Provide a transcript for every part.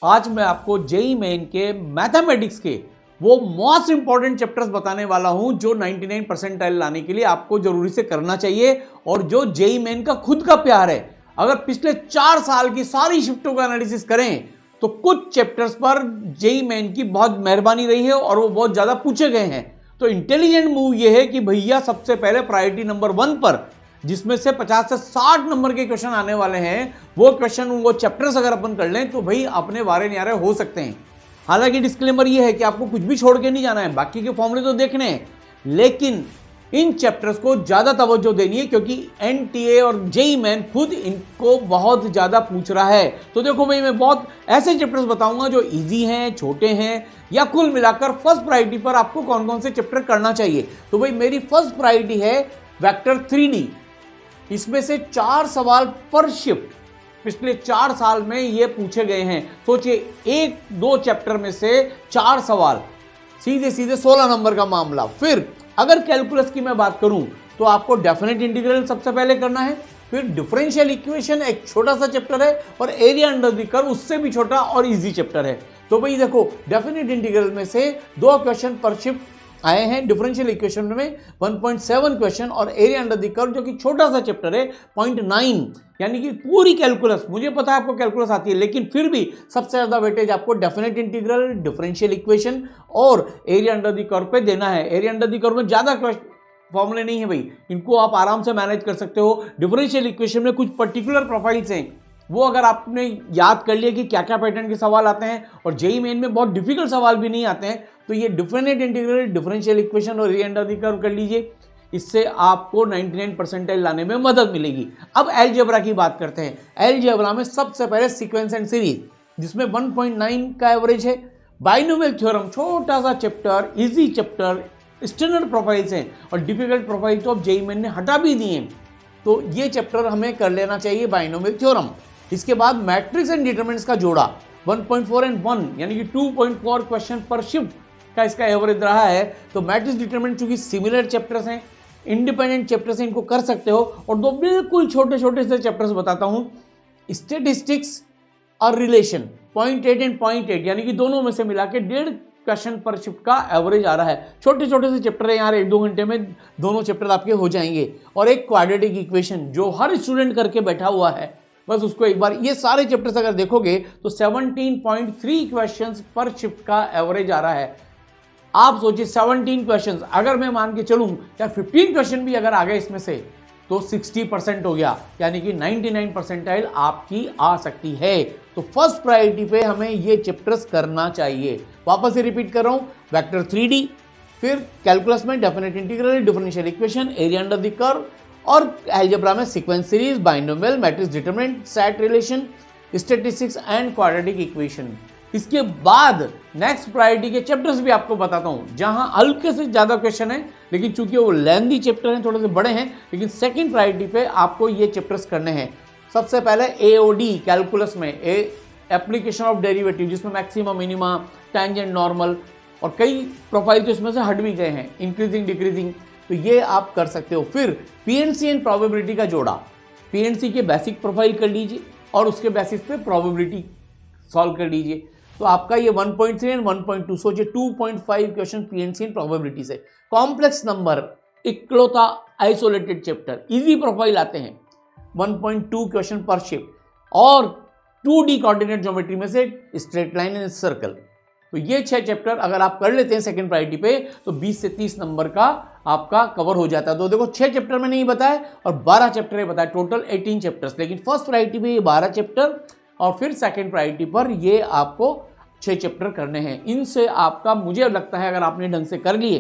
आज मैं आपको जेई मेन के मैथमेटिक्स के वो मोस्ट इंपॉर्टेंट चैप्टर्स बताने वाला हूं जो 99 परसेंटाइल लाने के लिए आपको जरूरी से करना चाहिए और जो जेई मेन का खुद का प्यार है। अगर पिछले 4 साल की सारी शिफ्टों का एनालिसिस करें तो कुछ चैप्टर्स पर जेई मेन की बहुत मेहरबानी रही है और वो बहुत ज्यादा पूछे गए हैं। तो इंटेलिजेंट मूव ये है कि भैया सबसे पहले प्रायोरिटी नंबर 1 पर, जिसमें से 50 से 60 नंबर के क्वेश्चन आने वाले हैं, वो क्वेश्चन वो चैप्टर्स अगर अपन कर लें तो भाई अपने वारे न्यारे हो सकते हैं। हालांकि डिस्क्लेमर ये है कि आपको कुछ भी छोड़ के नहीं जाना है, बाकी के फॉर्मूले तो देखने हैं, लेकिन इन चैप्टर्स को ज्यादा तवज्जो देनी है क्योंकि एनटीए और जेई मेन खुद इनको बहुत ज्यादा पूछ रहा है। तो देखो भाई, मैं बहुत ऐसे चैप्टर्स बताऊंगा जो इजी हैं, छोटे हैं, या कुल मिलाकर फर्स्ट प्रायोरिटी पर आपको कौन कौन से चैप्टर करना चाहिए। तो भाई मेरी फर्स्ट प्रायोरिटी है वेक्टर 3D। इसमें से 4 सवाल पर शिफ्ट पिछले 4 साल में ये पूछे गए हैं। सोचिए, 1-2 चैप्टर में से 4 सवाल, सीधे सीधे 16 नंबर का मामला। फिर अगर कैलकुलस की मैं बात करूं तो आपको डेफिनेट इंटीग्रल सबसे पहले करना है, फिर डिफरेंशियल इक्वेशन एक छोटा सा चैप्टर है, और एरिया अंडर द कर्व उससे भी छोटा और इजी चैप्टर है। तो भाई देखो, डेफिनेट इंटीग्रल में से 2 क्वेश्चन पर शिफ्ट आए हैं, डिफरेंशियल इक्वेशन में 1.7 क्वेश्चन, और एरिया अंडर द कर्व जो कि छोटा सा चैप्टर है 0.9। यानी कि पूरी कैलकुलस, मुझे पता है आपको कैलकुलस आती है, लेकिन फिर भी सबसे ज्यादा वेटेज आपको डेफिनेट इंटीग्रल, डिफरेंशियल इक्वेशन और एरिया अंडर द कर्व पे देना है। एरिया अंडर द कर्व में ज्यादा फॉर्मूले नहीं है भाई, इनको आप आराम से मैनेज कर सकते हो। डिफरेंशियल इक्वेशन में कुछ पर्टिकुलर प्रोफाइल्स हैं, वो अगर आपने याद कर लिया कि क्या क्या पैटर्न के सवाल आते हैं, और जेई मेन में बहुत डिफिकल्ट सवाल भी नहीं आते हैं, तो ये डिफरेंट इंटीग्रल, डिफरेंशियल इक्वेशन और एरिया अंडर द कर्व कर लीजिए। इससे आपको 99 परसेंटाइल लाने में मदद मिलेगी। अब अलजेब्रा की बात करते हैं। अलजेब्रा में सबसे पहले सीक्वेंस एंड सीरीज, जिसमें 1.9 का एवरेज है। बाइनोमियल थ्योरम, छोटा सा chapter, easy chapter, standard profiles हैं, और डिफिकल्ट प्रोफाइल तो अब जेई मेन ने हटा भी दिए हैं, तो ये चैप्टर हमें कर लेना चाहिए, बाइनोमियल थ्योरम। इसके बाद मैट्रिक्स एंड डिटरमिनेंट्स का जोड़ा 1.4 एंड 1, यानी कि 2.4 क्वेश्चन पर शिफ्ट का इसका एवरेज रहा है। तो मैट्रिक्स डिटरमिनेंट चूंकि सिमिलर चैप्टर्स हैं, इंडिपेंडेंट चैप्टर्स हैं, इनको कर सकते हो। और 2 बिल्कुल छोटे छोटे से चैप्टर्स बताता हूं, स्टेटिस्टिक्स और रिलेशन 0.8 एंड 0.8, यानी कि दोनों में से मिला के 1.5 क्वेश्चन पर शिफ्ट का एवरेज आ रहा है। छोटे छोटे से चैप्टर है यार, 1-2 घंटे में दोनों चैप्टर आपके हो जाएंगे। और एक क्वाड्रेटिक इक्वेशन जो हर स्टूडेंट करके बैठा हुआ है, बस उसको एक बार, ये सारे चैप्टर्स अगर देखोगे तो 17.3 क्वेश्चंस पर शिफ्ट का एवरेज आ रहा है। आप सोचिए 17 क्वेश्चंस, अगर मैं मान के चलूं या 15 क्वेश्चन भी अगर आ गए इसमें से, तो 60% हो गया, यानी कि 99 परसेंटाइल आपकी आ सकती है। तो फर्स्ट प्रायोरिटी पे हमें ये चैप्टर्स करना चाहिए। वापस से रिपीट कर रहा हूं, वेक्टर 3D, फिर कैलकुलस में definite integral, differential equation, area under the curve, और अलजेब्रा में sequence series, binomial, matrix determinant, set relation, statistics and quadratic equation. इसके बाद नेक्स्ट प्रायोरिटी के चैप्टर्स भी आपको बताता हूं, जहां हल्के से ज्यादा क्वेश्चन है, लेकिन चूंकि वो लेंथी चैप्टर हैं, थोड़े से बड़े हैं, लेकिन सेकंड प्रायोरिटी पे आपको ये चैप्टर्स करने हैं। सबसे पहले एओडी कैलकुलस में एप्लीकेशन ऑफ डेरिवेटिव, जिसमें मैक्सिमम, मिनिमा, टैंजेंट, नॉर्मल, और कई प्रोफाइल तो इसमें से हट भी गए हैं, इंक्रीजिंग, डिक्रीजिंग, तो ये आप कर सकते हो। फिर पीएनसी एंड प्रोबेबिलिटी का जोड़ा, पीएनसी के बेसिक प्रोफाइल कर लीजिए और उसके बेसिस पे प्रोबेबिलिटी सॉल्व कर लीजिए। तो आपका ये 1.3 एंड 1.2, सोचिए 2.5 क्वेश्चन पीएनसी एंड प्रोबेबिलिटी से। कॉम्प्लेक्स नंबर, इकलौता आइसोलेटेड चैप्टर, इजी प्रोफाइल आते हैं, 1.2 क्वेश्चन पर शिफ्ट, और 2D कोऑर्डिनेट ज्योमेट्री में से स्ट्रेट लाइन एंड सर्कल। तो ये 6 चैप्टर अगर आप कर लेते हैं सेकंड प्रायोरिटी पे, तो 20 से 30 नंबर का आपका कवर हो जाता है। तो देखो 6 चैप्टर में नहीं बताया और 12 चैप्टर बताया, टोटल 18 चैप्टर्स। लेकिन फर्स्ट प्रायोरिटी पे ये 12 चैप्टर, और फिर सेकंड प्रायोरिटी पर ये आपको 6 चैप्टर करने हैं। इनसे आपका, मुझे लगता है अगर आपने ढंग से कर लिए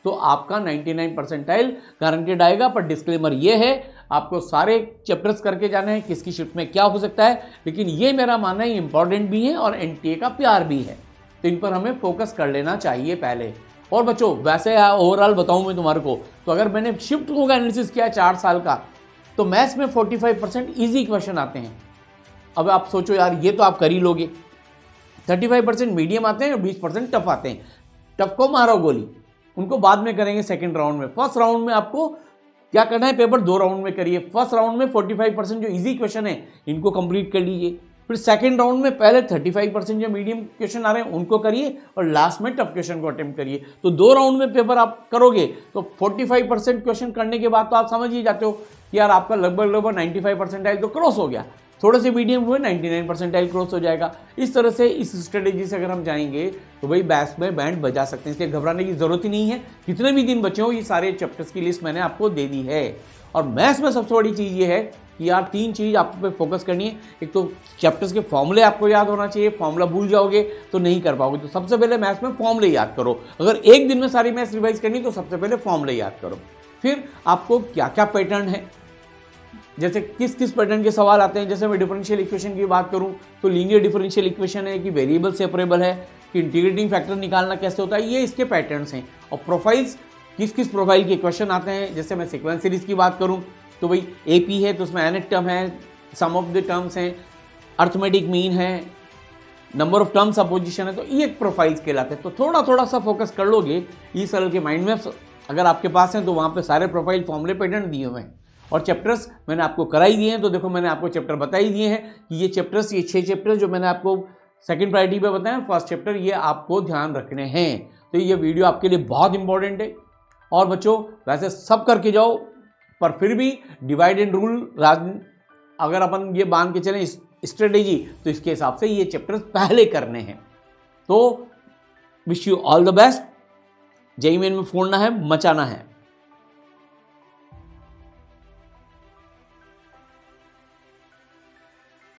तो आपका 99 परसेंटाइल गारंटेड आएगा। पर डिस्क्लेमर ये है, आपको सारे चैप्टर्स करके जाना है, किसकी शिफ्ट में क्या हो सकता है, लेकिन ये मेरा मानना है इंपॉर्टेंट भी है और एनटीए का प्यार भी है, तो इन पर हमें फोकस कर लेना चाहिए पहले। और बच्चों, वैसे ओवरऑल बताऊं मैं तुम्हारे को, तो अगर मैंने शिफ्ट का एनालिसिस किया 4 साल का, तो मैथ्स में 45% ईजी क्वेश्चन आते हैं। अब आप सोचो यार, ये तो आप कर ही लोगे। 35% मीडियम आते हैं और 20% टफ आते हैं। टफ को मारो गोली, उनको बाद में करेंगे सेकंड राउंड में। फर्स्ट राउंड में आपको क्या करना है, पेपर 2 राउंड में करिए। फर्स्ट राउंड में 45% जो इजी क्वेश्चन है इनको कंप्लीट कर लीजिए, फिर सेकंड राउंड में पहले 35% जो मीडियम क्वेश्चन आ रहे हैं उनको करिए और लास्ट में टफ क्वेश्चन को अटेम्प्ट करिए। तो 2 राउंड में पेपर आप करोगे तो 45% क्वेश्चन करने के बाद तो आप समझ ही जाते हो कि यार आपका लगभग 95 परसेंटाइल तो क्रॉस हो गया, थोड़े से मीडियम हुए 99 परसेंटाइल क्रॉस हो जाएगा। इस तरह से इस स्ट्रेटेजी से अगर हम जाएंगे तो भाई बैच में बैंड बजा सकते हैं, इसलिए घबराने की जरूरत ही नहीं है। कितने भी दिन बचे हो ये सारे चैप्टर्स की लिस्ट मैंने आपको दे दी है। और मैथ्स में सबसे बड़ी चीज़ ये है कि यार 3 चीज़ आप पे फोकस करनी है। एक तो चैप्टर्स के फॉर्मूले आपको याद होना चाहिए, फॉर्मूला भूल जाओगे तो नहीं कर पाओगे। तो सबसे पहले मैथ्स में फॉर्मूले याद करो। अगर एक दिन में सारी मैथ्स रिवाइज करनी तो सबसे पहले फॉर्मूले याद करो। फिर आपको क्या क्या पैटर्न है, जैसे किस किस पैटर्न के सवाल आते हैं। जैसे मैं डिफरेंशियल इक्वेशन की बात करूं तो लीनियर डिफरेंशियल इक्वेशन है कि वेरिएबल सेपरेबल है कि इंटीग्रेटिंग फैक्टर निकालना कैसे होता है, ये इसके पैटर्न्स हैं। और प्रोफाइल्स, किस किस प्रोफाइल के क्वेश्चन आते हैं। जैसे मैं सीक्वेंस सीरीज की बात करूं तो भाई एपी है तो उसमें एनेट टर्म है, सम ऑफ द टर्म्स हैं, अर्थमेटिक मीन है, नंबर ऑफ टर्म्स अपोजिशन है, तो ये प्रोफाइल्स कहलाते हैं। तो थोड़ा थोड़ा सा फोकस कर लोगे ई सरल के माइंड मैप्स अगर आपके पास हैं तो वहाँ पे सारे प्रोफाइल फॉर्मूले पैटर्न दिए हुए हैं। और चैप्टर्स मैंने आपको करा ही दिए हैं। तो देखो मैंने आपको चैप्टर बता ही दिए हैं कि ये चैप्टर्स, ये 6 चैप्टर जो मैंने आपको सेकंड प्रायोरिटी पे बताया, फर्स्ट चैप्टर ये आपको ध्यान रखने हैं। तो ये वीडियो आपके लिए बहुत इंपॉर्टेंट है। और बच्चों वैसे सब करके जाओ, पर फिर भी डिवाइड एंड रूल अगर अपन ये बांध के चलें स्ट्रेटेजी, तो इसके हिसाब से ये चैप्टर्स पहले करने हैं। तो wish you all the best. JEE main में फोड़ना है, मचाना है।